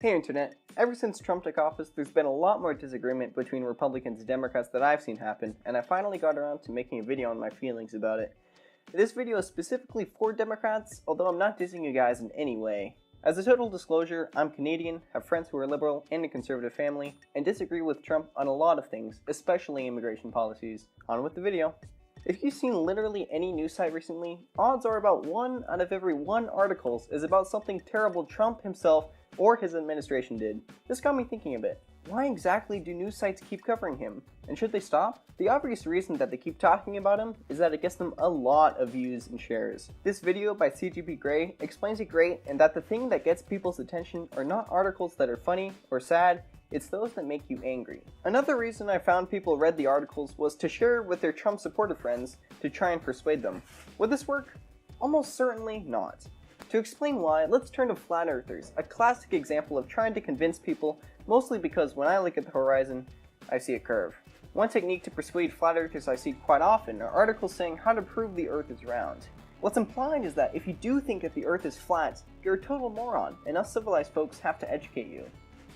Hey Internet, ever since Trump took office, there's been a lot more disagreement between Republicans and Democrats that I've seen happen, and I finally got around to making a video on my feelings about it. This video is specifically for Democrats, although I'm not dissing you guys in any way. As a total disclosure, I'm Canadian, have friends who are liberal and a conservative family, and disagree with Trump on a lot of things, especially immigration policies. On with the video. If you've seen literally any news site recently, odds are about 1 out of every 1 articles is about something terrible Trump himself or his administration did. This got me thinking a bit. Why exactly do news sites keep covering him? And should they stop? The obvious reason that they keep talking about him is that it gets them a lot of views and shares. This video by CGP Grey explains it great, and that the thing that gets people's attention are not articles that are funny or sad, it's those that make you angry. Another reason I found people read the articles was to share with their Trump supportive friends to try and persuade them. Would this work? Almost certainly not. To explain why, let's turn to flat earthers, a classic example of trying to convince people, mostly because when I look at the horizon, I see a curve. One technique to persuade flat earthers I see quite often are articles saying how to prove the earth is round. What's implied is that if you do think that the earth is flat, you're a total moron, and us civilized folks have to educate you.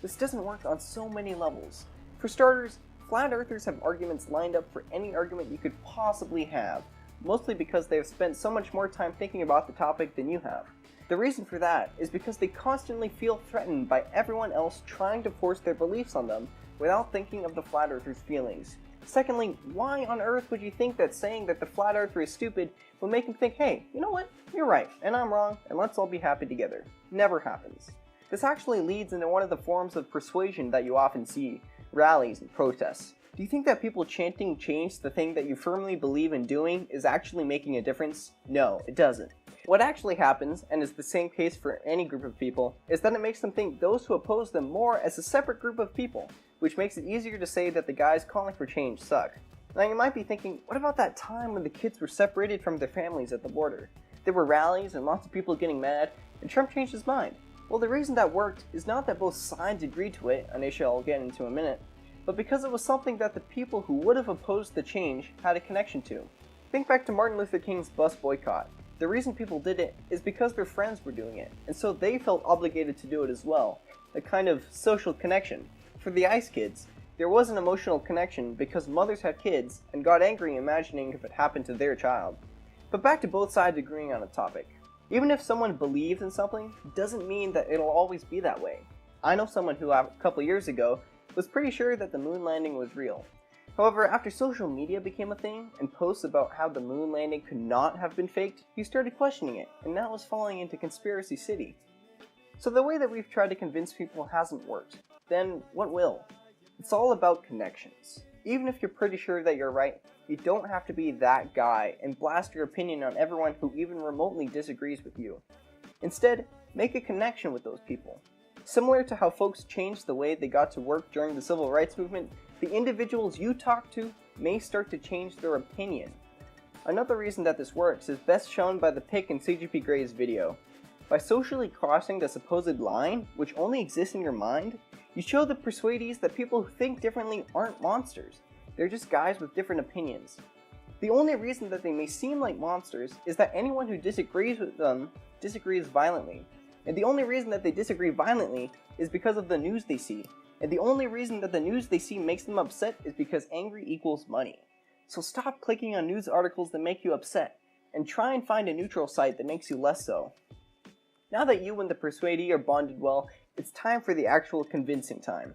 This doesn't work on so many levels. For starters, flat earthers have arguments lined up for any argument you could possibly have, mostly because they have spent so much more time thinking about the topic than you have. The reason for that is because they constantly feel threatened by everyone else trying to force their beliefs on them without thinking of the flat earthers' feelings. Secondly, why on earth would you think that saying that the flat earther is stupid would make him think, hey, you know what, you're right, and I'm wrong, and let's all be happy together? Never happens. This actually leads into one of the forms of persuasion that you often see, rallies and protests. Do you think that people chanting change the thing that you firmly believe in doing is actually making a difference? No, it doesn't. What actually happens, and is the same case for any group of people, is that it makes them think those who oppose them more as a separate group of people, which makes it easier to say that the guys calling for change suck. Now you might be thinking, what about that time when the kids were separated from their families at the border? There were rallies and lots of people getting mad, and Trump changed his mind. Well, the reason that worked is not that both sides agreed to it, an issue I'll get into in a minute, but because it was something that the people who would have opposed the change had a connection to. Think back to Martin Luther King's bus boycott. The reason people did it is because their friends were doing it, and so they felt obligated to do it as well, a kind of social connection. For the ICE kids, there was an emotional connection because mothers had kids and got angry imagining if it happened to their child. But back to both sides agreeing on a topic. Even if someone believes in something, doesn't mean that it'll always be that way. I know someone who a couple years ago was pretty sure that the moon landing was real. However, after social media became a thing, and posts about how the moon landing could not have been faked, he started questioning it, and now is falling into conspiracy city. So the way that we've tried to convince people hasn't worked. Then what will? It's all about connections. Even if you're pretty sure that you're right, you don't have to be that guy and blast your opinion on everyone who even remotely disagrees with you. Instead, make a connection with those people. Similar to how folks changed the way they got to work during the civil rights movement, the individuals you talk to may start to change their opinion. Another reason that this works is best shown by the pic in CGP Grey's video. By socially crossing the supposed line, which only exists in your mind, you show the persuadees that people who think differently aren't monsters. They're just guys with different opinions. The only reason that they may seem like monsters is that anyone who disagrees with them disagrees violently. And the only reason that they disagree violently is because of the news they see. And the only reason that the news they see makes them upset is because angry equals money. So stop clicking on news articles that make you upset, and try and find a neutral site that makes you less so. Now that you and the persuadee are bonded well, it's time for the actual convincing time.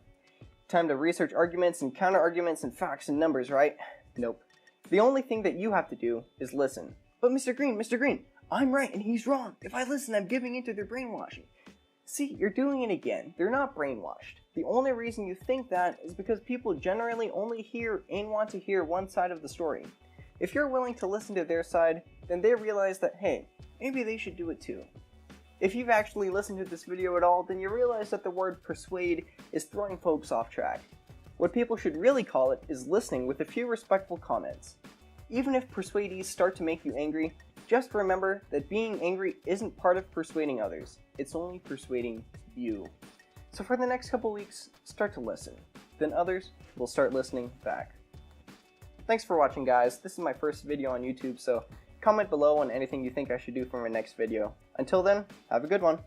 Time to research arguments and counter-arguments and facts and numbers, right? Nope. The only thing that you have to do is listen. But Mr. Green, I'm right and he's wrong. If I listen, I'm giving into their brainwashing. See, you're doing it again. They're not brainwashed. The only reason you think that is because people generally only hear and want to hear one side of the story. If you're willing to listen to their side, then they realize that, hey, maybe they should do it too. If you've actually listened to this video at all, then you realize that the word persuade is throwing folks off track. What people should really call it is listening with a few respectful comments. Even if persuadees start to make you angry, just remember that being angry isn't part of persuading others, it's only persuading you. So for the next couple weeks, start to listen. Then others will start listening back. Thanks for watching, guys. This is my first video on YouTube, so comment below on anything you think I should do for my next video. Until then, have a good one.